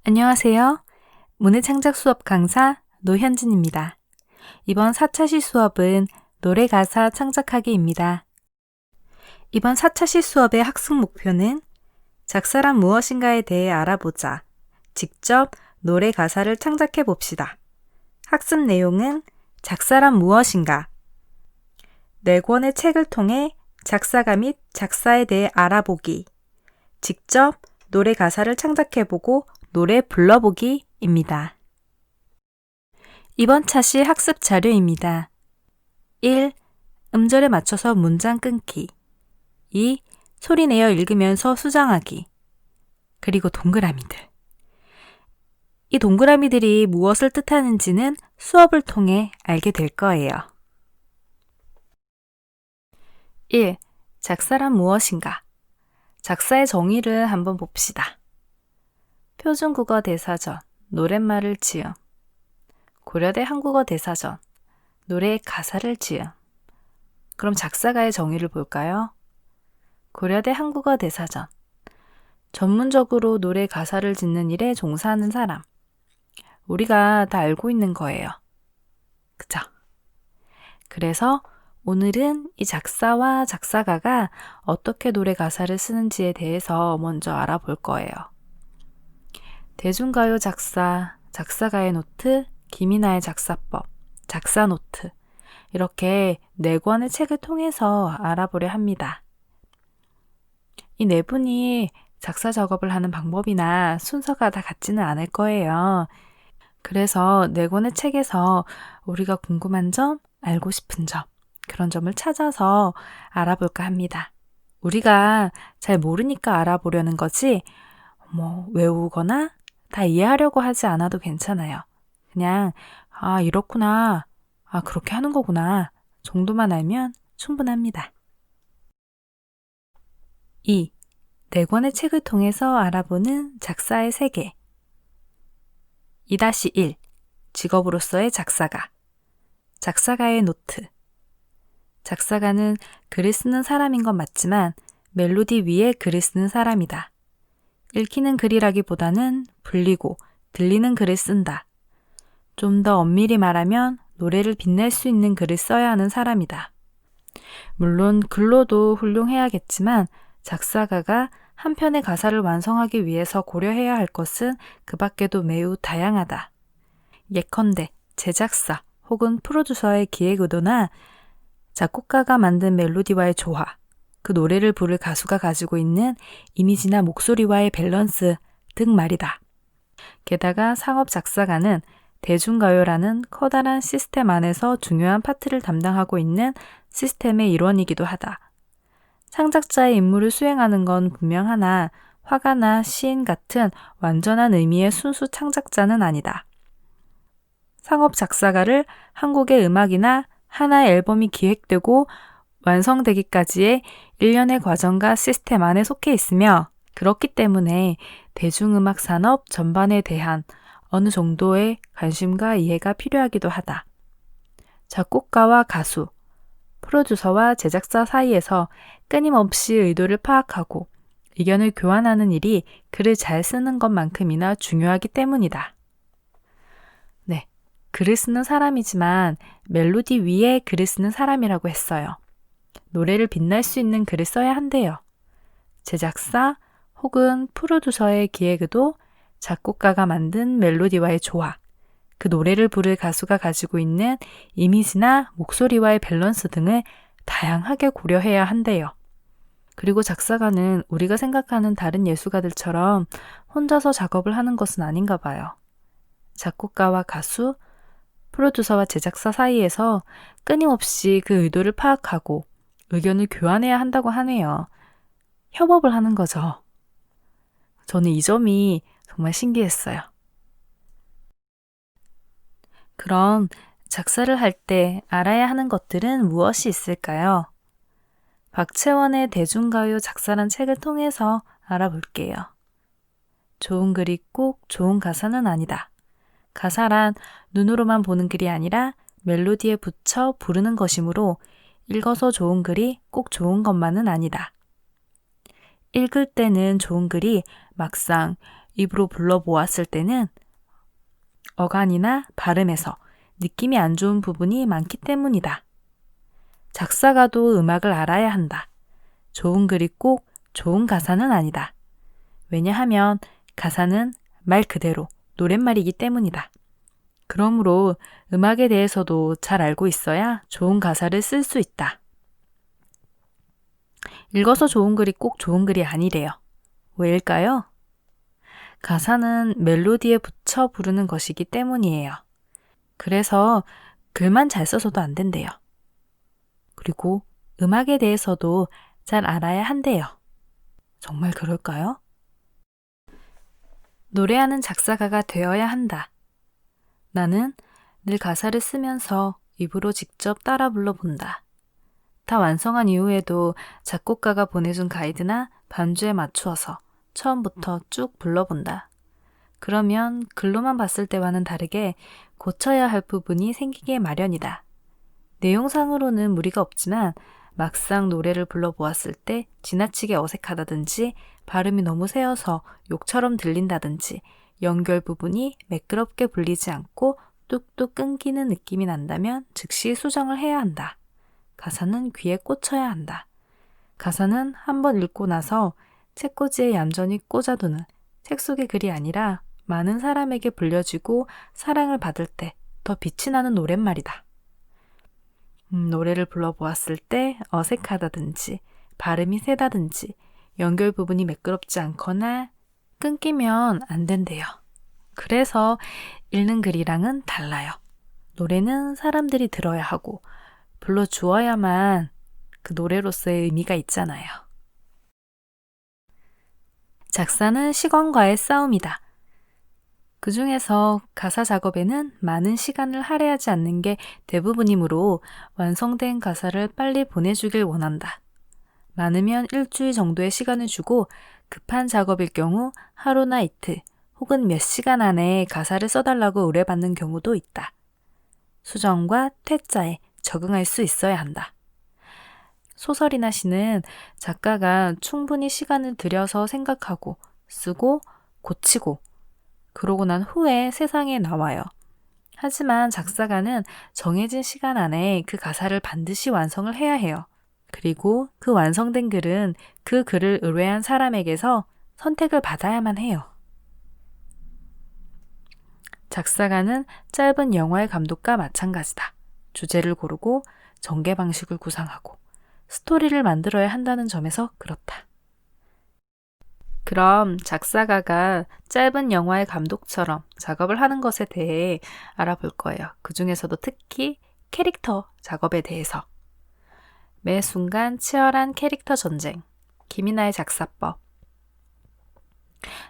안녕하세요. 문해창작 수업 강사 노현진입니다. 이번 4차 시 수업은 노래 가사 창작하기입니다. 이번 4차 시 수업의 학습 목표는 작사란 무엇인가에 대해 알아보자. 직접 노래 가사를 창작해 봅시다. 학습 내용은 작사란 무엇인가? 4권의 책을 통해 작사가 및 작사에 대해 알아보기. 직접 노래 가사를 창작해보고 노래 불러보기입니다. 이번 차시 학습 자료입니다. 1. 음절에 맞춰서 문장 끊기. 2. 소리 내어 읽으면서 수정하기. 그리고 동그라미들. 이 동그라미들이 무엇을 뜻하는지는 수업을 통해 알게 될 거예요. 1. 작사란 무엇인가? 작사의 정의를 한번 봅시다. 표준국어 대사전, 노랫말을 지음. 고려대 한국어 대사전, 노래의 가사를 지음. 그럼 작사가의 정의를 볼까요? 고려대 한국어 대사전, 전문적으로 노래 가사를 짓는 일에 종사하는 사람. 우리가 다 알고 있는 거예요. 그죠? 그래서 오늘은 이 작사와 작사가가 어떻게 노래 가사를 쓰는지에 대해서 먼저 알아볼 거예요. 대중가요 작사, 작사가의 노트, 김이나의 작사법, 작사노트 이렇게 4권의 책을 통해서 알아보려 합니다. 이 4분이 작사 작업을 하는 방법이나 순서가 다 같지는 않을 거예요. 그래서 4권의 책에서 우리가 궁금한 점, 알고 싶은 점, 그런 점을 찾아서 알아볼까 합니다. 우리가 잘 모르니까 알아보려는 거지, 외우거나 다 이해하려고 하지 않아도 괜찮아요. 그냥 이렇구나, 그렇게 하는 거구나 정도만 알면 충분합니다. 2. 4권의 책을 통해서 알아보는 작사의 세계. 2-1. 직업으로서의 작사가. 작사가의 노트. 작사가는 글을 쓰는 사람인 건 맞지만 멜로디 위에 글을 쓰는 사람이다. 읽히는 글이라기보다는 불리고 들리는 글을 쓴다. 좀 더 엄밀히 말하면 노래를 빛낼 수 있는 글을 써야 하는 사람이다. 물론 글로도 훌륭해야겠지만 작사가가 한 편의 가사를 완성하기 위해서 고려해야 할 것은 그 밖에도 매우 다양하다. 예컨대 제작사 혹은 프로듀서의 기획 의도나 작곡가가 만든 멜로디와의 조화, 그 노래를 부를 가수가 가지고 있는 이미지나 목소리와의 밸런스 등 말이다. 게다가 상업 작사가는 대중가요라는 커다란 시스템 안에서 중요한 파트를 담당하고 있는 시스템의 일원이기도 하다. 창작자의 임무를 수행하는 건 분명하나 화가나 시인 같은 완전한 의미의 순수 창작자는 아니다. 상업 작사가를 한국의 음악이나 하나의 앨범이 기획되고 완성되기까지의 일련의 과정과 시스템 안에 속해 있으며 그렇기 때문에 대중음악 산업 전반에 대한 어느 정도의 관심과 이해가 필요하기도 하다. 작곡가와 가수, 프로듀서와 제작사 사이에서 끊임없이 의도를 파악하고 의견을 교환하는 일이 글을 잘 쓰는 것만큼이나 중요하기 때문이다. 네, 글을 쓰는 사람이지만 멜로디 위에 글을 쓰는 사람이라고 했어요. 노래를 빛날 수 있는 글을 써야 한대요. 제작사 혹은 프로듀서의 기획의도, 작곡가가 만든 멜로디와의 조화, 그 노래를 부를 가수가 가지고 있는 이미지나 목소리와의 밸런스 등을 다양하게 고려해야 한대요. 그리고 작사가는 우리가 생각하는 다른 예술가들처럼 혼자서 작업을 하는 것은 아닌가 봐요. 작곡가와 가수, 프로듀서와 제작사 사이에서 끊임없이 그 의도를 파악하고 의견을 교환해야 한다고 하네요. 협업을 하는 거죠. 저는 이 점이 정말 신기했어요. 그럼 작사를 할 때 알아야 하는 것들은 무엇이 있을까요? 박채원의 대중가요 작사란 책을 통해서 알아볼게요. 좋은 글이 꼭 좋은 가사는 아니다. 가사란 눈으로만 보는 글이 아니라 멜로디에 붙여 부르는 것이므로 읽어서 좋은 글이 꼭 좋은 것만은 아니다. 읽을 때는 좋은 글이 막상 입으로 불러보았을 때는 어간이나 발음에서 느낌이 안 좋은 부분이 많기 때문이다. 작사가도 음악을 알아야 한다. 좋은 글이 꼭 좋은 가사는 아니다. 왜냐하면 가사는 말 그대로 노랫말이기 때문이다. 그러므로 음악에 대해서도 잘 알고 있어야 좋은 가사를 쓸 수 있다. 읽어서 좋은 글이 꼭 좋은 글이 아니래요. 왜일까요? 가사는 멜로디에 붙여 부르는 것이기 때문이에요. 그래서 글만 잘 써서도 안 된대요. 그리고 음악에 대해서도 잘 알아야 한대요. 정말 그럴까요? 노래하는 작사가가 되어야 한다. 나는 늘 가사를 쓰면서 입으로 직접 따라 불러본다. 다 완성한 이후에도 작곡가가 보내준 가이드나 반주에 맞추어서 처음부터 쭉 불러본다. 그러면 글로만 봤을 때와는 다르게 고쳐야 할 부분이 생기게 마련이다. 내용상으로는 무리가 없지만 막상 노래를 불러보았을 때 지나치게 어색하다든지 발음이 너무 세어서 욕처럼 들린다든지 연결 부분이 매끄럽게 불리지 않고 뚝뚝 끊기는 느낌이 난다면 즉시 수정을 해야 한다. 가사는 귀에 꽂혀야 한다. 가사는 한번 읽고 나서 책꽂이에 얌전히 꽂아두는 책 속의 글이 아니라 많은 사람에게 불려지고 사랑을 받을 때 더 빛이 나는 노랫말이다. 노래를 불러보았을 때 어색하다든지 발음이 세다든지 연결 부분이 매끄럽지 않거나 끊기면 안 된대요. 그래서 읽는 글이랑은 달라요. 노래는 사람들이 들어야 하고 불러주어야만 그 노래로서의 의미가 있잖아요. 작사는 시간과의 싸움이다. 그 중에서 가사 작업에는 많은 시간을 할애하지 않는 게 대부분이므로 완성된 가사를 빨리 보내주길 원한다. 많으면 일주일 정도의 시간을 주고 급한 작업일 경우 하루나 이틀 혹은 몇 시간 안에 가사를 써달라고 의뢰받는 경우도 있다. 수정과 퇴짜에 적응할 수 있어야 한다. 소설이나 시는 작가가 충분히 시간을 들여서 생각하고 쓰고 고치고 그러고 난 후에 세상에 나와요. 하지만 작사가는 정해진 시간 안에 그 가사를 반드시 완성을 해야 해요. 그리고 그 완성된 글은 그 글을 의뢰한 사람에게서 선택을 받아야만 해요. 작사가는 짧은 영화의 감독과 마찬가지다. 주제를 고르고 전개 방식을 구상하고 스토리를 만들어야 한다는 점에서 그렇다. 그럼 작사가가 짧은 영화의 감독처럼 작업을 하는 것에 대해 알아볼 거예요. 그 중에서도 특히 캐릭터 작업에 대해서. 매 순간 치열한 캐릭터 전쟁, 김이나의 작사법.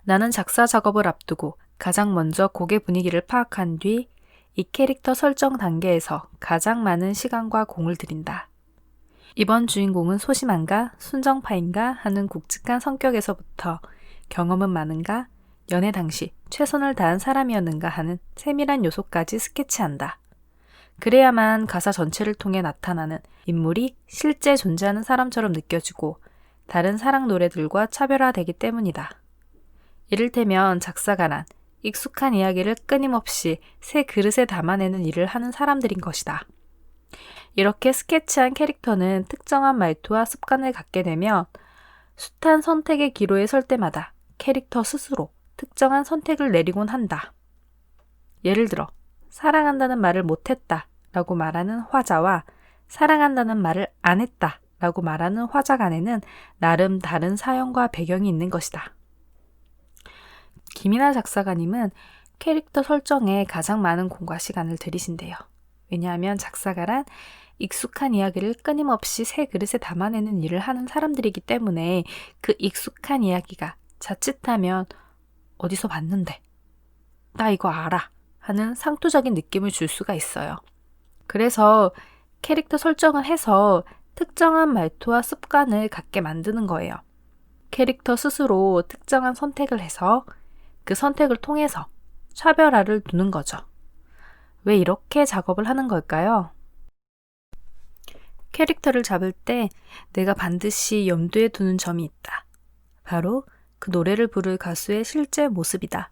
나는 작사 작업을 앞두고 가장 먼저 곡의 분위기를 파악한 뒤 이 캐릭터 설정 단계에서 가장 많은 시간과 공을 들인다. 이번 주인공은 소심한가, 순정파인가 하는 굵직한 성격에서부터 경험은 많은가, 연애 당시 최선을 다한 사람이었는가 하는 세밀한 요소까지 스케치한다. 그래야만 가사 전체를 통해 나타나는 인물이 실제 존재하는 사람처럼 느껴지고 다른 사랑 노래들과 차별화되기 때문이다. 이를테면 작사가란 익숙한 이야기를 끊임없이 새 그릇에 담아내는 일을 하는 사람들인 것이다. 이렇게 스케치한 캐릭터는 특정한 말투와 습관을 갖게 되면 숱한 선택의 기로에 설 때마다 캐릭터 스스로 특정한 선택을 내리곤 한다. 예를 들어 사랑한다는 말을 못했다 라고 말하는 화자와 사랑한다는 말을 안 했다 라고 말하는 화자 간에는 나름 다른 사연과 배경이 있는 것이다. 김이나 작사가님은 캐릭터 설정에 가장 많은 공과 시간을 들이신대요. 왜냐하면 작사가란 익숙한 이야기를 끊임없이 새 그릇에 담아내는 일을 하는 사람들이기 때문에 그 익숙한 이야기가 자칫하면 어디서 봤는데 나 이거 알아 하는 상투적인 느낌을 줄 수가 있어요. 그래서 캐릭터 설정을 해서 특정한 말투와 습관을 갖게 만드는 거예요. 캐릭터 스스로 특정한 선택을 해서 그 선택을 통해서 차별화를 두는 거죠. 왜 이렇게 작업을 하는 걸까요? 캐릭터를 잡을 때 내가 반드시 염두에 두는 점이 있다. 바로 그 노래를 부를 가수의 실제 모습이다.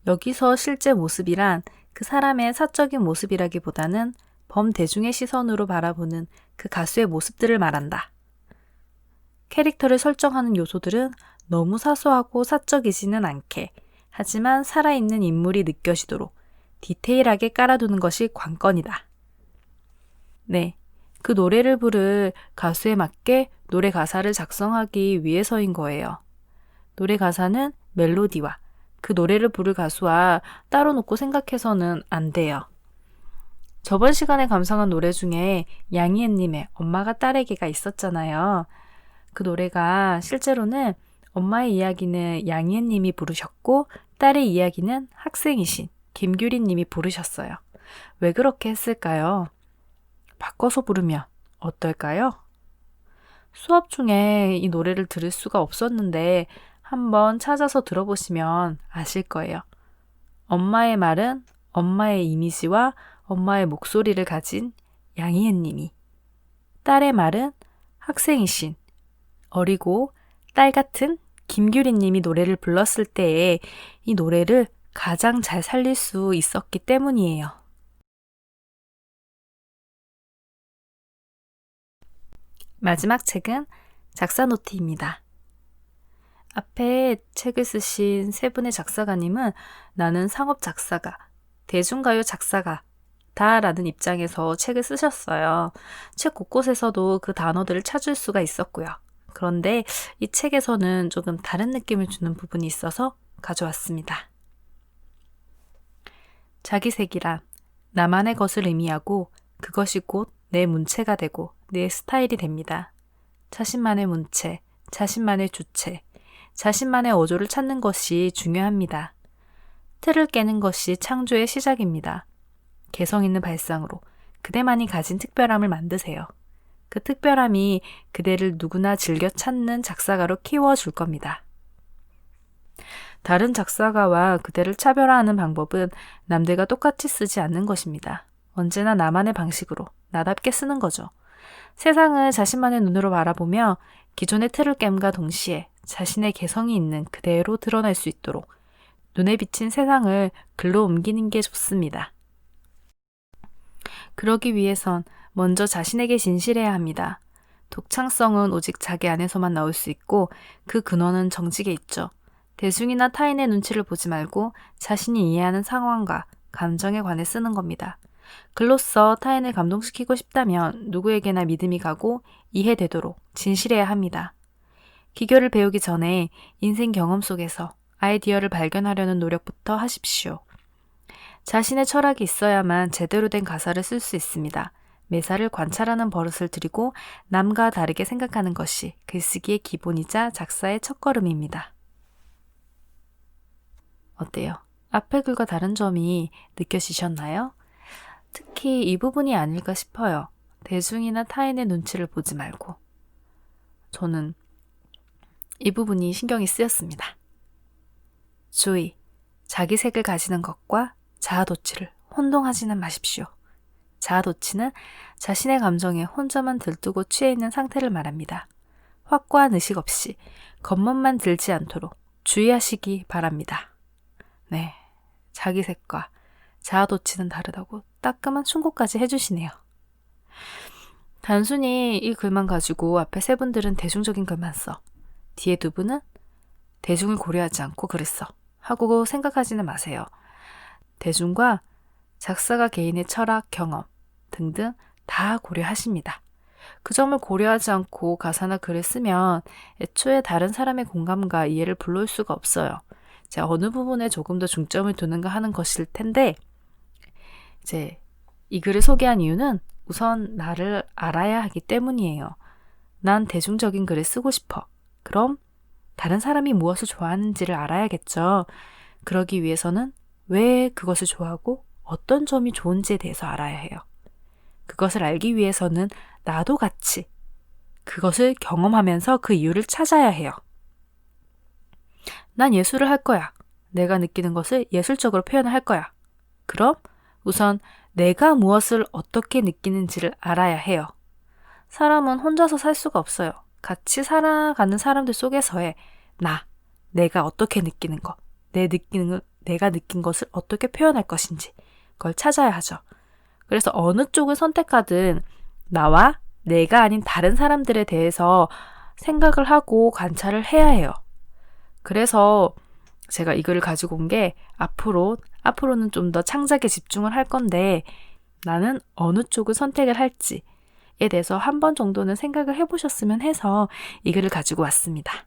여기서 실제 모습이란 그 사람의 사적인 모습이라기보다는 범대중의 시선으로 바라보는 그 가수의 모습들을 말한다. 캐릭터를 설정하는 요소들은 너무 사소하고 사적이지는 않게, 하지만 살아있는 인물이 느껴지도록 디테일하게 깔아두는 것이 관건이다. 네, 그 노래를 부를 가수에 맞게 노래 가사를 작성하기 위해서인 거예요. 노래 가사는 멜로디와 그 노래를 부를 가수와 따로 놓고 생각해서는 안 돼요. 저번 시간에 감상한 노래 중에 양희은님의 엄마가 딸에게가 있었잖아요. 그 노래가 실제로는 엄마의 이야기는 양희은님이 부르셨고 딸의 이야기는 학생이신 김규리님이 부르셨어요. 왜 그렇게 했을까요? 바꿔서 부르면 어떨까요? 수업 중에 이 노래를 들을 수가 없었는데 한번 찾아서 들어보시면 아실 거예요. 엄마의 말은 엄마의 이미지와 엄마의 목소리를 가진 양희은 님이, 딸의 말은 학생이신 어리고 딸 같은 김규리 님이 노래를 불렀을 때에 이 노래를 가장 잘 살릴 수 있었기 때문이에요. 마지막 책은 작사 노트입니다. 앞에 책을 쓰신 세 분의 작사가님은 나는 상업 작사가, 대중가요 작사가 다라는 입장에서 책을 쓰셨어요. 책 곳곳에서도 그 단어들을 찾을 수가 있었고요. 그런데 이 책에서는 조금 다른 느낌을 주는 부분이 있어서 가져왔습니다. 자기색이란 나만의 것을 의미하고 그것이 곧 내 문체가 되고 내 스타일이 됩니다. 자신만의 문체, 자신만의 주체, 자신만의 어조를 찾는 것이 중요합니다. 틀을 깨는 것이 창조의 시작입니다. 개성 있는 발상으로 그대만이 가진 특별함을 만드세요. 그 특별함이 그대를 누구나 즐겨 찾는 작사가로 키워줄 겁니다. 다른 작사가와 그대를 차별화하는 방법은 남들과 똑같이 쓰지 않는 것입니다. 언제나 나만의 방식으로 나답게 쓰는 거죠. 세상을 자신만의 눈으로 바라보며 기존의 틀을 깸과 동시에 자신의 개성이 있는 그대로 드러날 수 있도록 눈에 비친 세상을 글로 옮기는 게 좋습니다. 그러기 위해선 먼저 자신에게 진실해야 합니다. 독창성은 오직 자기 안에서만 나올 수 있고 그 근원은 정직에 있죠. 대중이나 타인의 눈치를 보지 말고 자신이 이해하는 상황과 감정에 관해 쓰는 겁니다. 글로써 타인을 감동시키고 싶다면 누구에게나 믿음이 가고 이해되도록 진실해야 합니다. 기교를 배우기 전에 인생 경험 속에서 아이디어를 발견하려는 노력부터 하십시오. 자신의 철학이 있어야만 제대로 된 가사를 쓸 수 있습니다. 매사를 관찰하는 버릇을 들이고 남과 다르게 생각하는 것이 글쓰기의 기본이자 작사의 첫걸음입니다. 어때요? 앞의 글과 다른 점이 느껴지셨나요? 특히 이 부분이 아닐까 싶어요. 대중이나 타인의 눈치를 보지 말고. 저는 이 부분이 신경이 쓰였습니다. 주의, 자기색을 가지는 것과 자아도취를 혼동하지는 마십시오. 자아도취는 자신의 감정에 혼자만 들뜨고 취해 있는 상태를 말합니다. 확고한 의식 없이 겉멋만 들지 않도록 주의하시기 바랍니다. 네, 자기색과 자아도취는 다르다고 따끔한 충고까지 해주시네요. 단순히 이 글만 가지고 앞에 세 분들은 대중적인 글만 써. 뒤에 두 분은 대중을 고려하지 않고 글을 써. 하고 생각하지는 마세요. 대중과 작사가 개인의 철학, 경험 등등 다 고려하십니다. 그 점을 고려하지 않고 가사나 글을 쓰면 애초에 다른 사람의 공감과 이해를 불러올 수가 없어요. 제가 어느 부분에 조금 더 중점을 두는가 하는 것일 텐데 이제 이 글을 소개한 이유는 우선 나를 알아야 하기 때문이에요. 난 대중적인 글을 쓰고 싶어. 그럼 다른 사람이 무엇을 좋아하는지를 알아야겠죠. 그러기 위해서는 왜 그것을 좋아하고 어떤 점이 좋은지에 대해서 알아야 해요. 그것을 알기 위해서는 나도 같이 그것을 경험하면서 그 이유를 찾아야 해요. 난 예술을 할 거야. 내가 느끼는 것을 예술적으로 표현을 할 거야. 그럼 우선 내가 무엇을 어떻게 느끼는지를 알아야 해요. 사람은 혼자서 살 수가 없어요. 같이 살아가는 사람들 속에서의 내가 어떻게 느끼는 거, 내가 느낀 것을 어떻게 표현할 것인지 그걸 찾아야 하죠. 그래서 어느 쪽을 선택하든 나와 내가 아닌 다른 사람들에 대해서 생각을 하고 관찰을 해야 해요. 그래서 제가 이거를 가지고 온 게 앞으로는 좀 더 창작에 집중을 할 건데 나는 어느 쪽을 선택을 할지에 대해서 한 번 정도는 생각을 해보셨으면 해서 이 글을 가지고 왔습니다.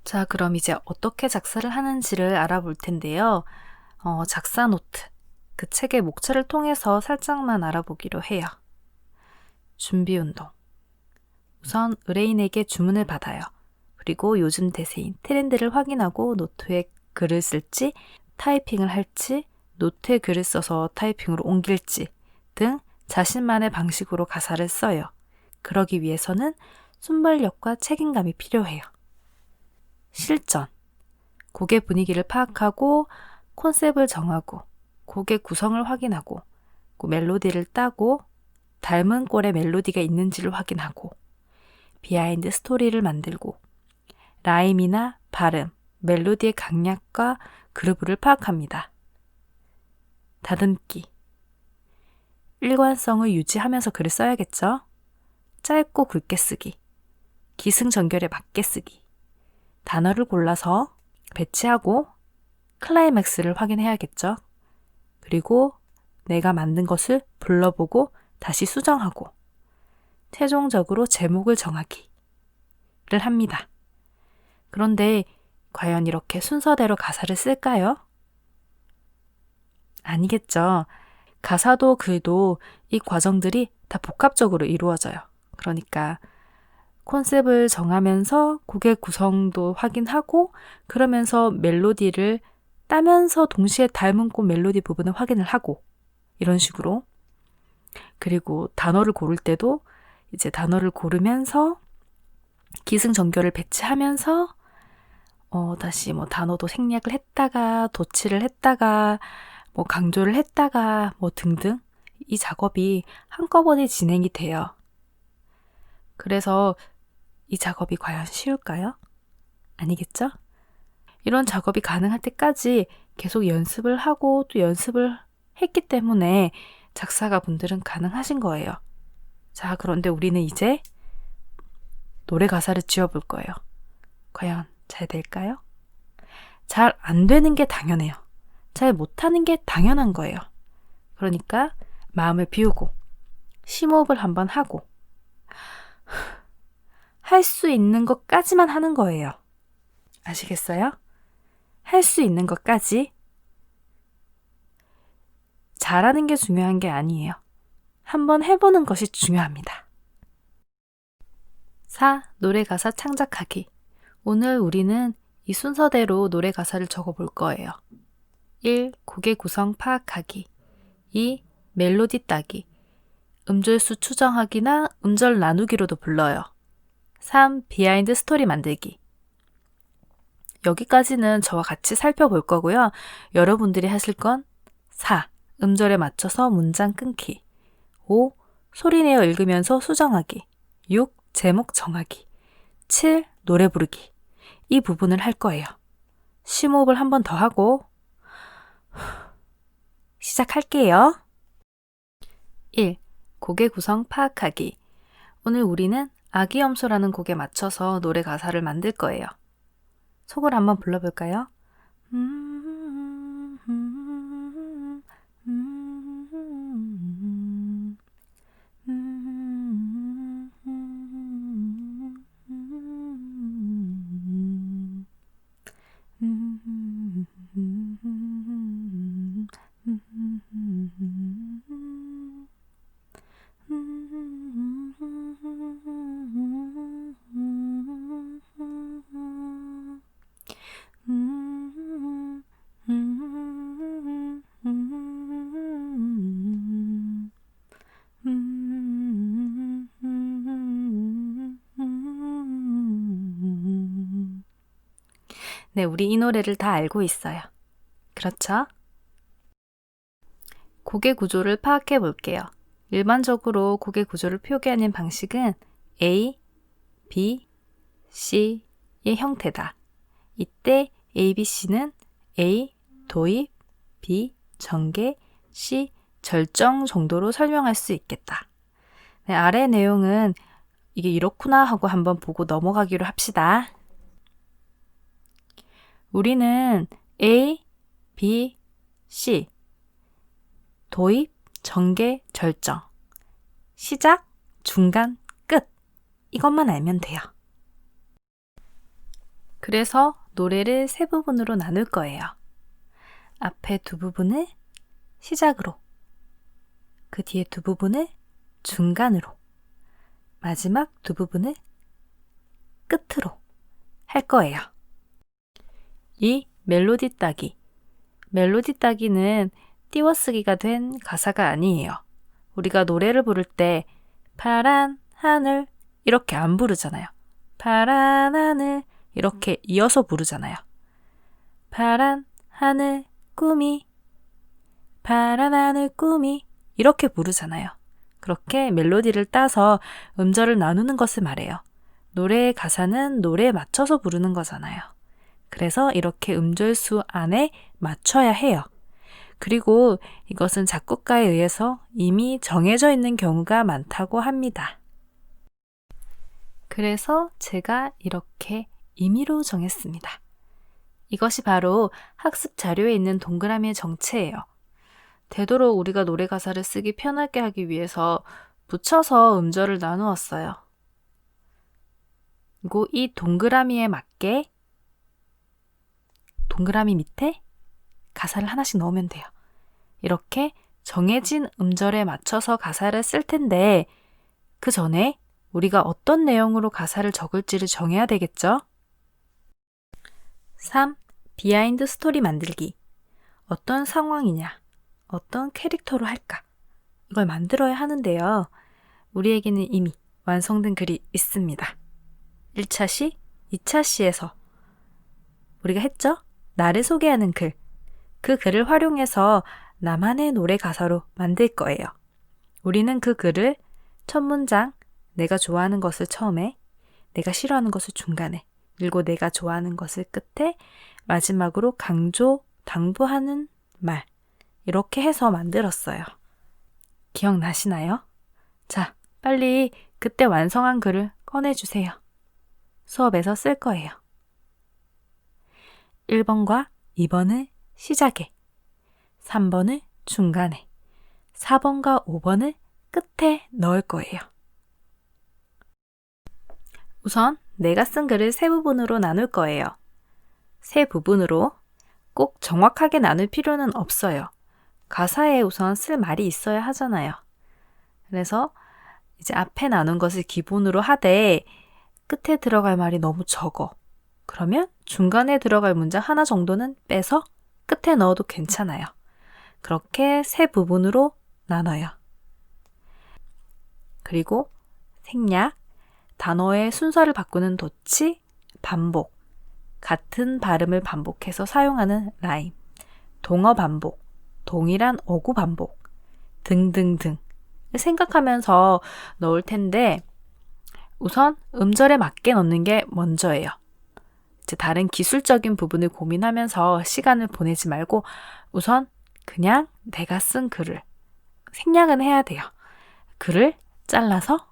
자, 그럼 이제 어떻게 작사를 하는지를 알아볼 텐데요. 작사 노트, 그 책의 목차를 통해서 살짝만 알아보기로 해요. 준비 운동. 우선 의뢰인에게 주문을 받아요. 그리고 요즘 대세인 트렌드를 확인하고 노트에 글을 쓸지, 타이핑을 할지, 노트에 글을 써서 타이핑으로 옮길지 등 자신만의 방식으로 가사를 써요. 그러기 위해서는 순발력과 책임감이 필요해요. 실전. 곡의 분위기를 파악하고 콘셉트를 정하고 곡의 구성을 확인하고 멜로디를 따고 닮은 꼴의 멜로디가 있는지를 확인하고 비하인드 스토리를 만들고 라임이나 발음, 멜로디의 강약과 그루브를 파악합니다. 다듬기. 일관성을 유지하면서 글을 써야겠죠? 짧고 굵게 쓰기. 기승전결에 맞게 쓰기. 단어를 골라서 배치하고 클라이맥스를 확인해야겠죠? 그리고 내가 만든 것을 불러보고 다시 수정하고 최종적으로 제목을 정하기를 합니다. 그런데 과연 이렇게 순서대로 가사를 쓸까요? 아니겠죠. 가사도 글도 이 과정들이 다 복합적으로 이루어져요. 그러니까 콘셉트를 정하면서 곡의 구성도 확인하고 그러면서 멜로디를 따면서 동시에 닮은 꽃 멜로디 부분을 확인을 하고 이런 식으로 그리고 단어를 고를 때도 이제 단어를 고르면서 기승전결을 배치하면서 다시 단어도 생략을 했다가 도치를 했다가 강조를 했다가 등등 이 작업이 한꺼번에 진행이 돼요. 그래서 이 작업이 과연 쉬울까요? 아니겠죠? 이런 작업이 가능할 때까지 계속 연습을 하고 또 연습을 했기 때문에 작사가 분들은 가능하신 거예요. 자, 그런데 우리는 이제 노래 가사를 지어볼 거예요. 과연 잘 될까요? 잘 안 되는 게 당연해요. 잘 못하는 게 당연한 거예요. 그러니까 마음을 비우고 심호흡을 한번 하고 할 수 있는 것까지만 하는 거예요. 아시겠어요? 할 수 있는 것까지. 잘하는 게 중요한 게 아니에요. 한번 해보는 것이 중요합니다. 4. 노래 가사 창작하기. 오늘 우리는 이 순서대로 노래 가사를 적어볼 거예요. 1. 곡의 구성 파악하기. 2. 멜로디 따기. 음절수 추정하기나 음절 나누기로도 불러요. 3. 비하인드 스토리 만들기. 여기까지는 저와 같이 살펴볼 거고요. 여러분들이 하실 건 4. 음절에 맞춰서 문장 끊기. 5. 소리내어 읽으면서 수정하기. 6. 제목 정하기. 7. 노래 부르기. 이 부분을 할 거예요. 심호흡을 한 번 더 하고 시작할게요. 1. 곡의 구성 파악하기. 오늘 우리는 아기염소라는 곡에 맞춰서 노래 가사를 만들 거예요. 속을 한번 불러볼까요? 네, 우리 이 노래를 다 알고 있어요. 그렇죠? 곡의 구조를 파악해 볼게요. 일반적으로 곡의 구조를 표기하는 방식은 A, B, C 형태다. 이때 ABC는 A, 도입, B, 전개, C, 절정 정도로 설명할 수 있겠다. 네, 아래 내용은 이게 이렇구나 하고 한번 보고 넘어가기로 합시다. 우리는 A, B, C, 도입, 전개, 절정, 시작, 중간, 끝 이것만 알면 돼요. 그래서 노래를 세 부분으로 나눌 거예요. 앞에 두 부분을 시작으로, 그 뒤에 두 부분을 중간으로, 마지막 두 부분을 끝으로 할 거예요. 이 멜로디 따기. 멜로디 따기는 띄워쓰기가 된 가사가 아니에요. 우리가 노래를 부를 때 파란 하늘 이렇게 안 부르잖아요. 파란 하늘 이렇게 이어서 부르잖아요. 파란 하늘 꿈이, 파란 하늘 꿈이 이렇게 부르잖아요. 그렇게 멜로디를 따서 음절을 나누는 것을 말해요. 노래의 가사는 노래에 맞춰서 부르는 거잖아요. 그래서 이렇게 음절수 안에 맞춰야 해요. 그리고 이것은 작곡가에 의해서 이미 정해져 있는 경우가 많다고 합니다. 그래서 제가 이렇게 임의로 정했습니다. 이것이 바로 학습 자료에 있는 동그라미의 정체예요. 되도록 우리가 노래 가사를 쓰기 편하게 하기 위해서 붙여서 음절을 나누었어요. 그리고 이 동그라미에 맞게 동그라미 밑에 가사를 하나씩 넣으면 돼요. 이렇게 정해진 음절에 맞춰서 가사를 쓸 텐데 그 전에 우리가 어떤 내용으로 가사를 적을지를 정해야 되겠죠? 3. 비하인드 스토리 만들기. 어떤 상황이냐, 어떤 캐릭터로 할까? 이걸 만들어야 하는데요. 우리에게는 이미 완성된 글이 있습니다. 1차 시, 2차 시에서 우리가 했죠? 나를 소개하는 글. 그 글을 활용해서 나만의 노래 가사로 만들 거예요. 우리는 그 글을 첫 문장, 내가 좋아하는 것을 처음에, 내가 싫어하는 것을 중간에, 그리고 내가 좋아하는 것을 끝에, 마지막으로 강조, 당부하는 말. 이렇게 해서 만들었어요. 기억나시나요? 자, 빨리 그때 완성한 글을 꺼내주세요. 수업에서 쓸 거예요. 1번과 2번을 시작에, 3번을 중간에, 4번과 5번을 끝에 넣을 거예요. 우선 내가 쓴 글을 세 부분으로 나눌 거예요. 세 부분으로 꼭 정확하게 나눌 필요는 없어요. 가사에 우선 쓸 말이 있어야 하잖아요. 그래서 이제 앞에 나눈 것을 기본으로 하되 끝에 들어갈 말이 너무 적어. 그러면 중간에 들어갈 문장 하나 정도는 빼서 끝에 넣어도 괜찮아요. 그렇게 세 부분으로 나눠요. 그리고 생략, 단어의 순서를 바꾸는 도치, 반복, 같은 발음을 반복해서 사용하는 라임, 동어 반복, 동일한 어구 반복 등등등 생각하면서 넣을 텐데 우선 음절에 맞게 넣는 게 먼저예요. 이제 다른 기술적인 부분을 고민하면서 시간을 보내지 말고 우선 그냥 내가 쓴 글을 생략은 해야 돼요. 글을 잘라서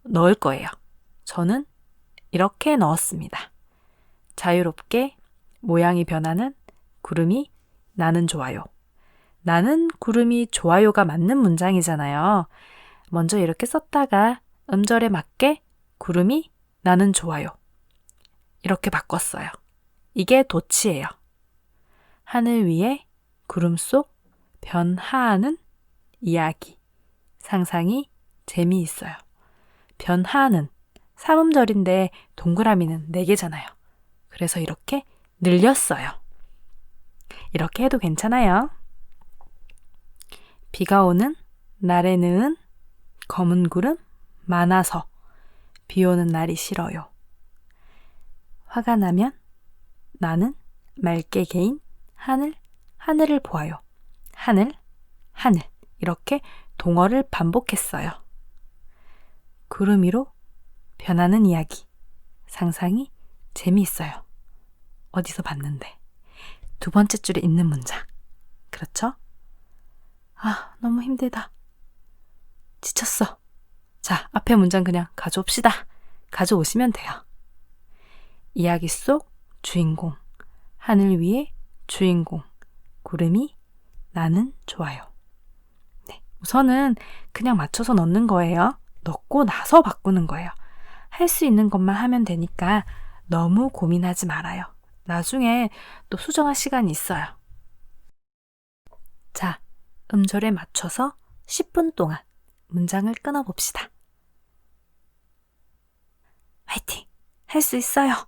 넣을 거예요. 저는 이렇게 넣었습니다. 자유롭게 모양이 변하는 구름이 나는 좋아요. 나는 구름이 좋아요가 맞는 문장이잖아요. 먼저 이렇게 썼다가 음절에 맞게 구름이 나는 좋아요. 이렇게 바꿨어요. 이게 도치예요. 하늘 위에 구름 속 변화하는 이야기. 상상이 재미있어요. 변화하는 3음절인데 동그라미는 4개잖아요. 그래서 이렇게 늘렸어요. 이렇게 해도 괜찮아요. 비가 오는 날에 느은 검은 구름 많아서 비 오는 날이 싫어요. 화가 나면 나는 맑게 개인 하늘을 보아요. 하늘 이렇게 동어를 반복했어요. 구름 위로 변하는 이야기. 상상이 재미있어요. 어디서 봤는데. 두 번째 줄에 있는 문장. 그렇죠? 아, 너무 힘들다. 지쳤어. 자, 앞에 문장 그냥 가져옵시다. 가져오시면 돼요. 이야기 속 주인공, 하늘 위의 주인공, 구름이 나는 좋아요. 네, 우선은 그냥 맞춰서 넣는 거예요. 넣고 나서 바꾸는 거예요. 할 수 있는 것만 하면 되니까 너무 고민하지 말아요. 나중에 또 수정할 시간이 있어요. 자, 음절에 맞춰서 10분 동안 문장을 끊어봅시다. 화이팅! 할 수 있어요!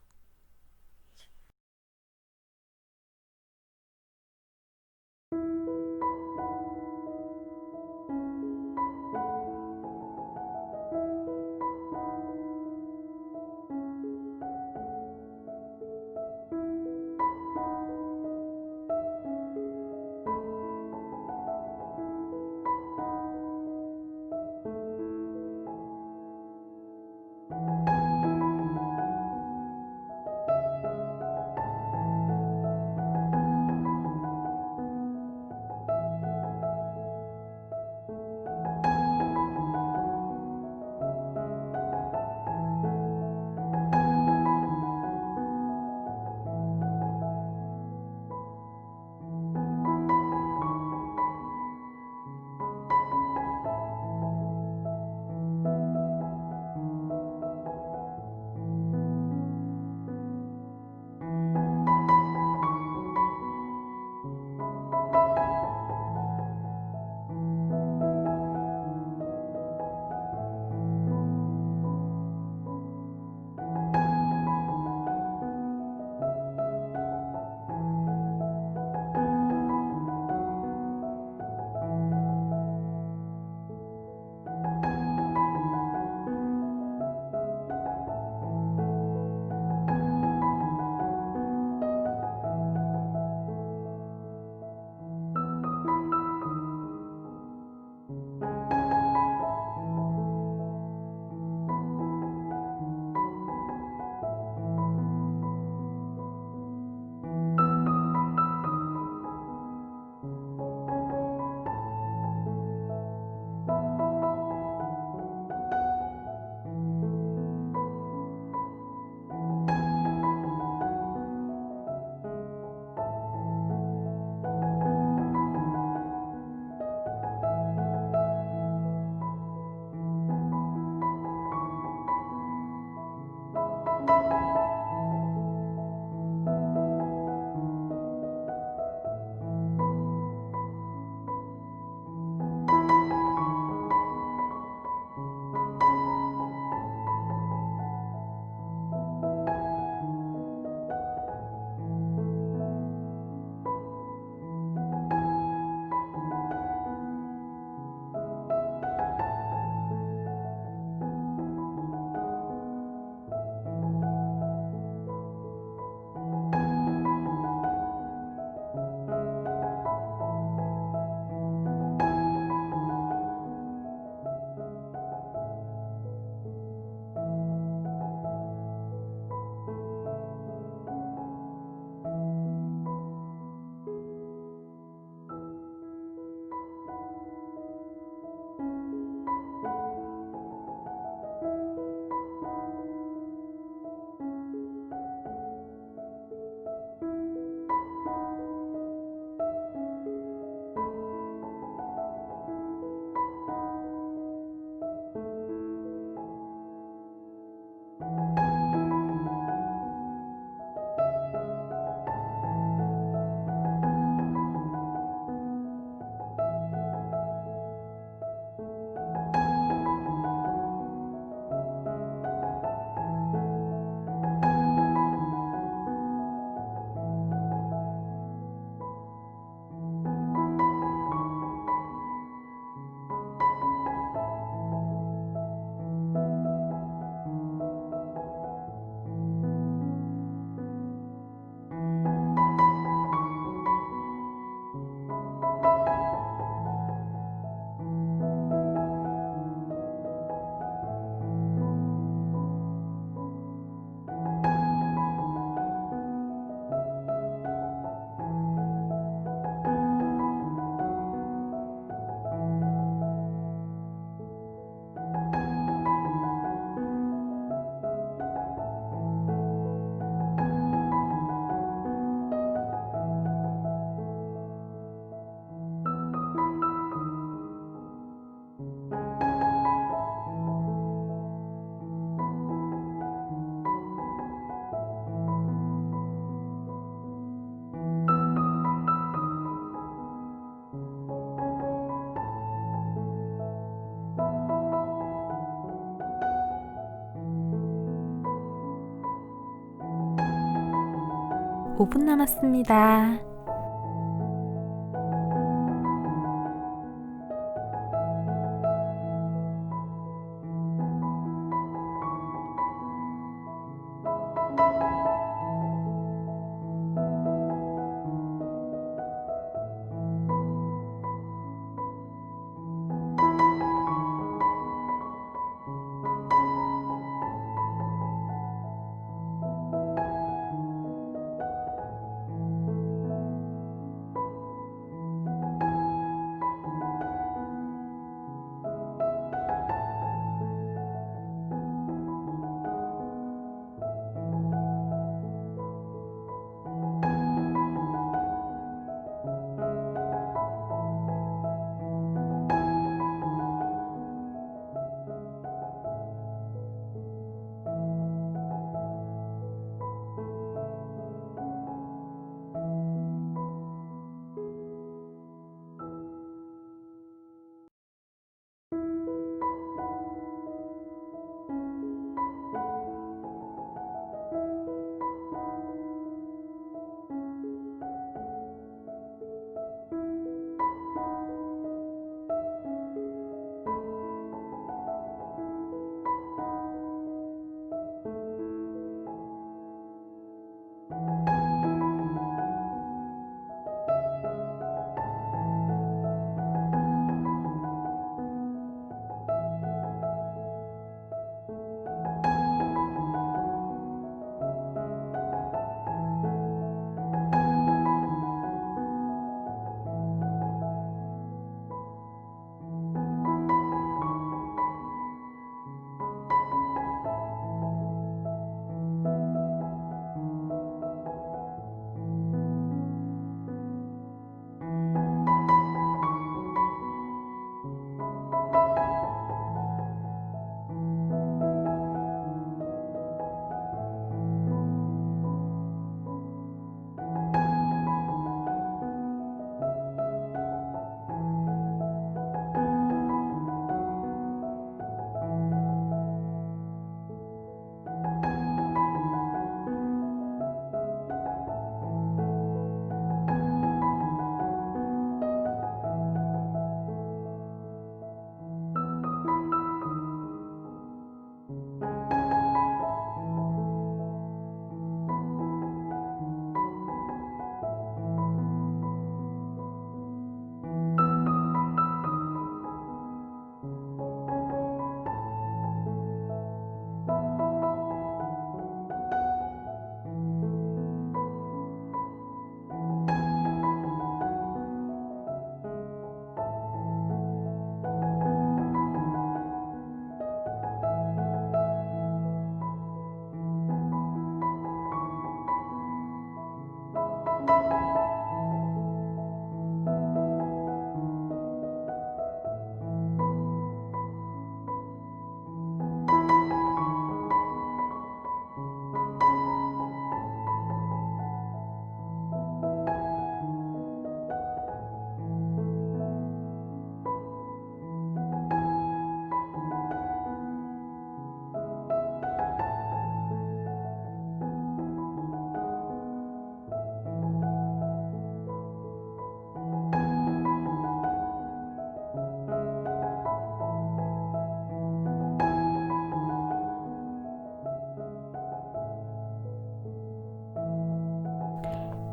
5분 남았습니다.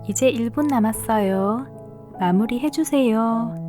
이제 1분 남았어요. 마무리 해주세요.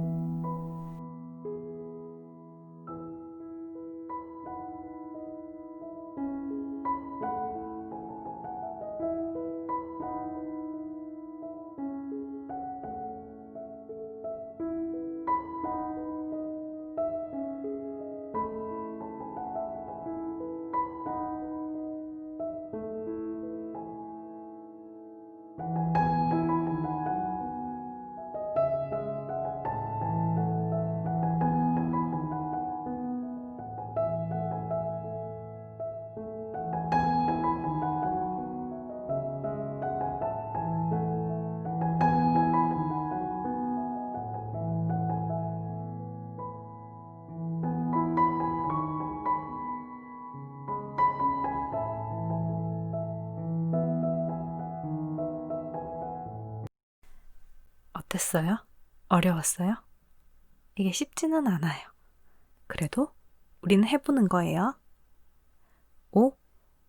어땠어요? 어려웠어요? 이게 쉽지는 않아요. 그래도 우리는 해보는 거예요. 5.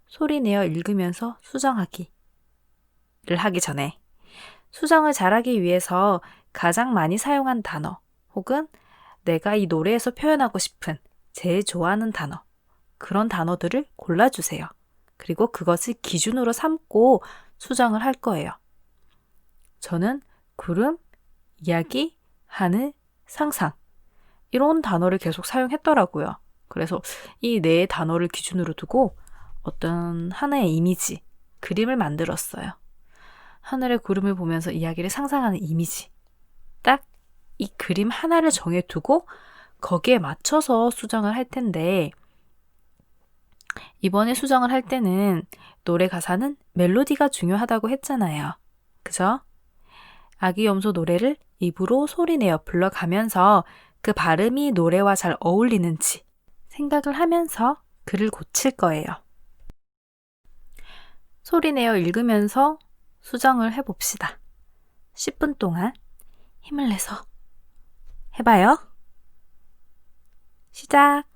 소리 내어 읽으면서 수정하기를 하기 전에 수정을 잘하기 위해서 가장 많이 사용한 단어 혹은 내가 이 노래에서 표현하고 싶은 제일 좋아하는 단어 그런 단어들을 골라주세요. 그리고 그것을 기준으로 삼고 수정을 할 거예요. 저는 구름, 이야기, 하늘, 상상 이런 단어를 계속 사용했더라고요. 그래서 이 네 단어를 기준으로 두고 어떤 하나의 이미지, 그림을 만들었어요. 하늘의 구름을 보면서 이야기를 상상하는 이미지. 딱 이 그림 하나를 정해두고 거기에 맞춰서 수정을 할 텐데 이번에 수정을 할 때는 노래 가사는 멜로디가 중요하다고 했잖아요. 그죠? 아기 염소 노래를 입으로 소리내어 불러가면서 그 발음이 노래와 잘 어울리는지 생각을 하면서 글을 고칠 거예요. 소리내어 읽으면서 수정을 해봅시다. 10분 동안 힘을 내서 해봐요. 시작!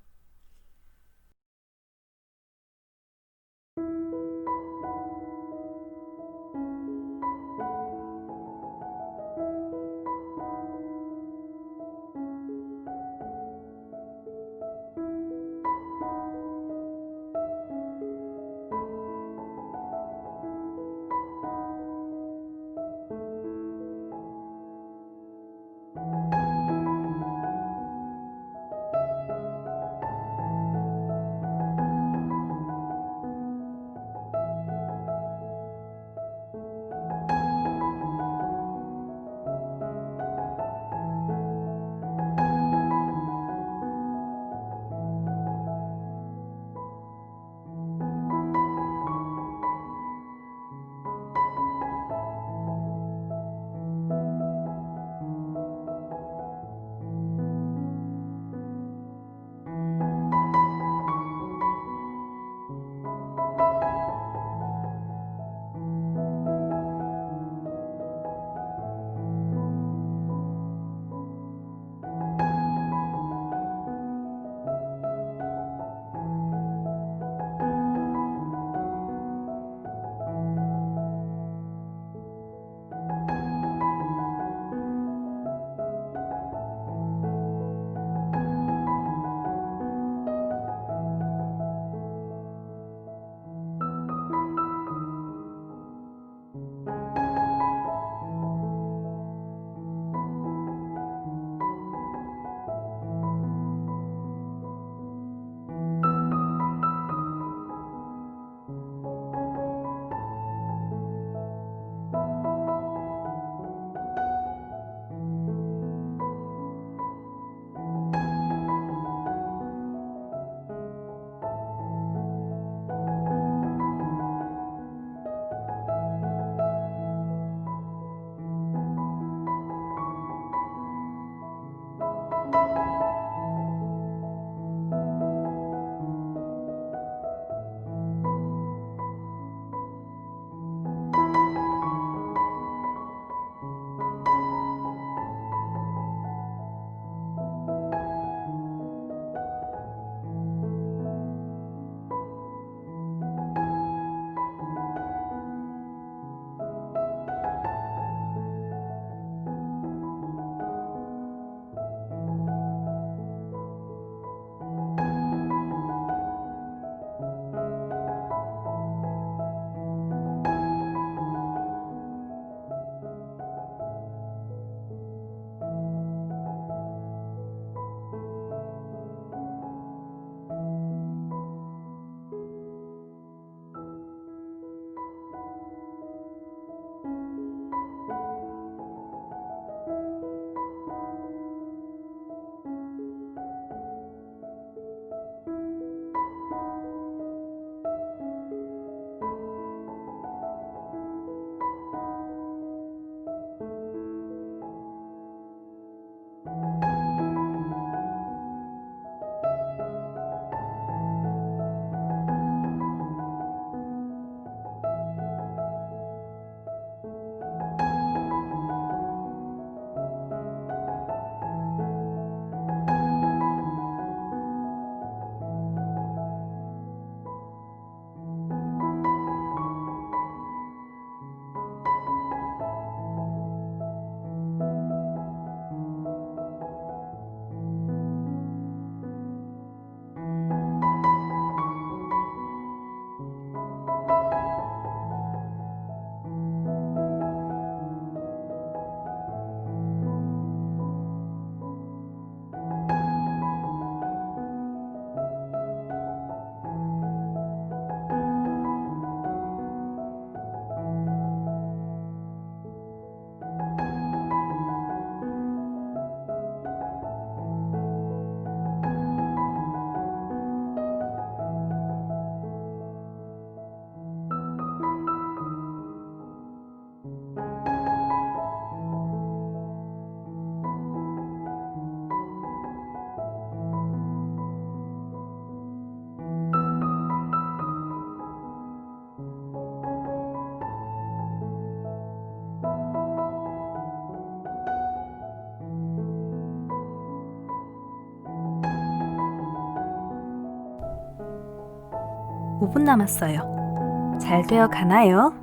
5분 남았어요. 잘 되어 가나요?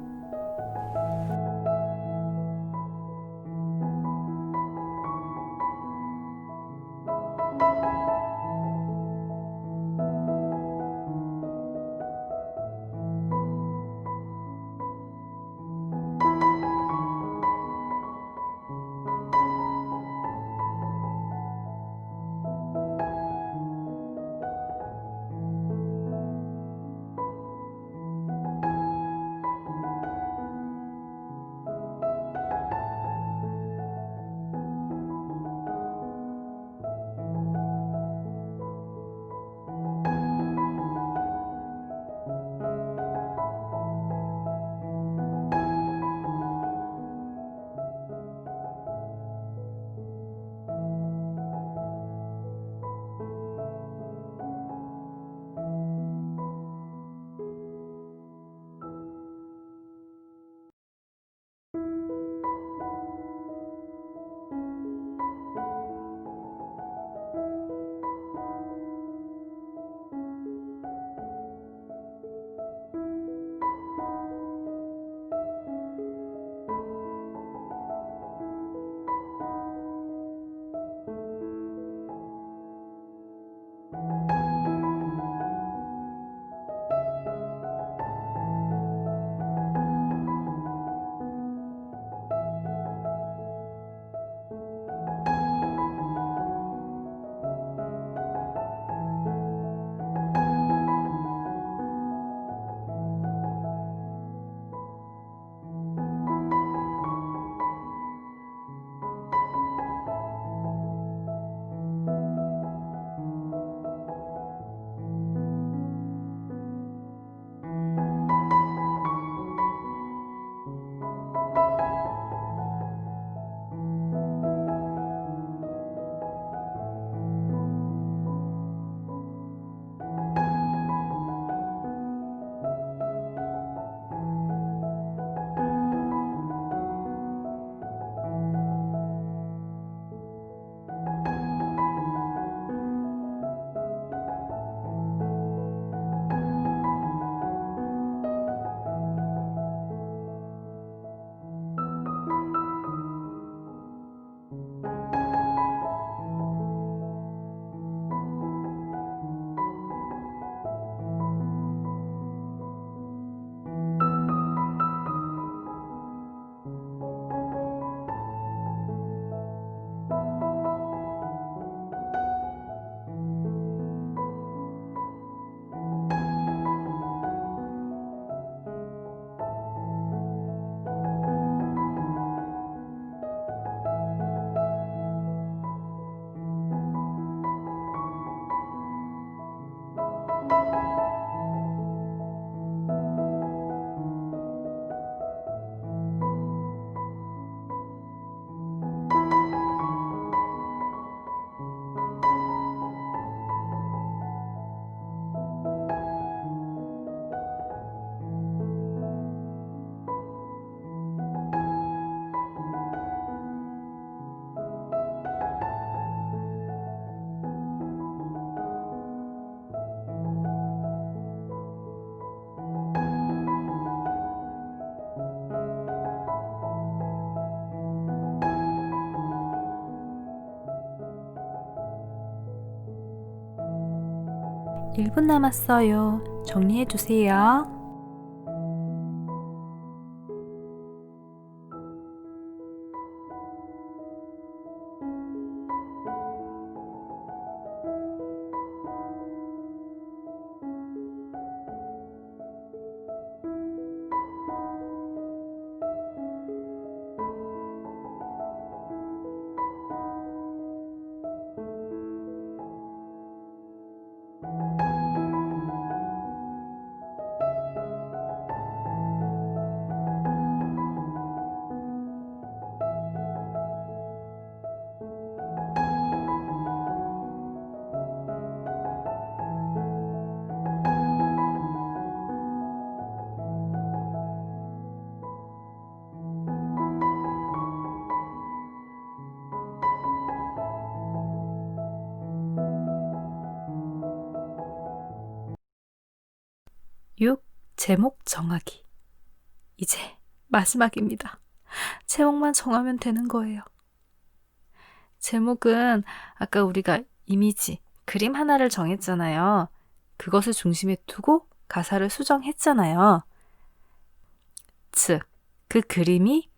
일 분 남았어요. 정리해 주세요. 6. 제목 정하기. 이제 마지막입니다. 제목만 정하면 되는 거예요. 제목은 아까 우리가 이미지, 그림 하나를 정했잖아요. 그것을 중심에 두고 가사를 수정했잖아요. 즉, 그 그림이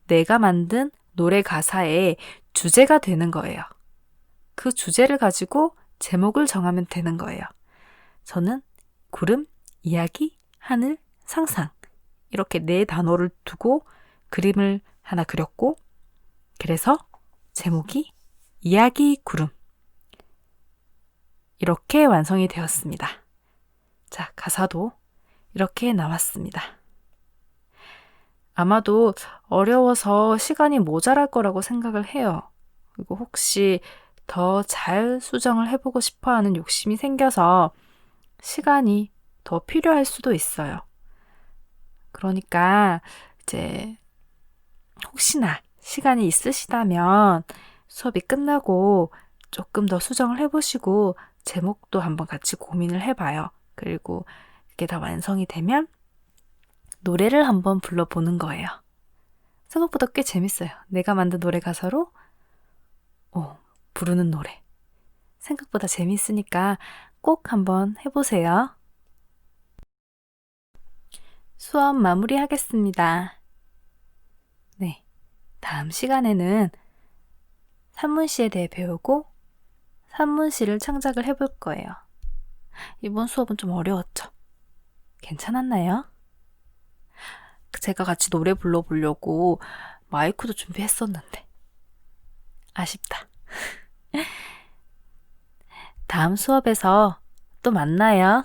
내가 만든 노래 가사의 주제가 되는 거예요. 그 주제를 가지고 제목을 정하면 되는 거예요. 저는 구름, 이야기, 하늘, 상상 이렇게 4단어를 두고 그림을 하나 그렸고 그래서 제목이 이야기 구름 이렇게 완성이 되었습니다. 자, 가사도 이렇게 나왔습니다. 아마도 어려워서 시간이 모자랄 거라고 생각을 해요. 그리고 혹시 더 잘 수정을 해보고 싶어 하는 욕심이 생겨서 시간이 더 필요할 수도 있어요. 그러니까 이제 혹시나 시간이 있으시다면 수업이 끝나고 조금 더 수정을 해보시고 제목도 한번 같이 고민을 해봐요. 그리고 이게 다 완성이 되면 노래를 한번 불러보는 거예요. 생각보다 꽤 재밌어요. 내가 만든 노래 가사로 부르는 노래. 생각보다 재밌으니까 꼭 한번 해보세요. 수업 마무리하겠습니다. 네, 다음 시간에는 산문시에 대해 배우고 산문시를 창작을 해볼 거예요. 이번 수업은 좀 어려웠죠? 괜찮았나요? 제가 같이 노래 불러보려고 마이크도 준비했었는데 아쉽다. 다음 수업에서 또 만나요.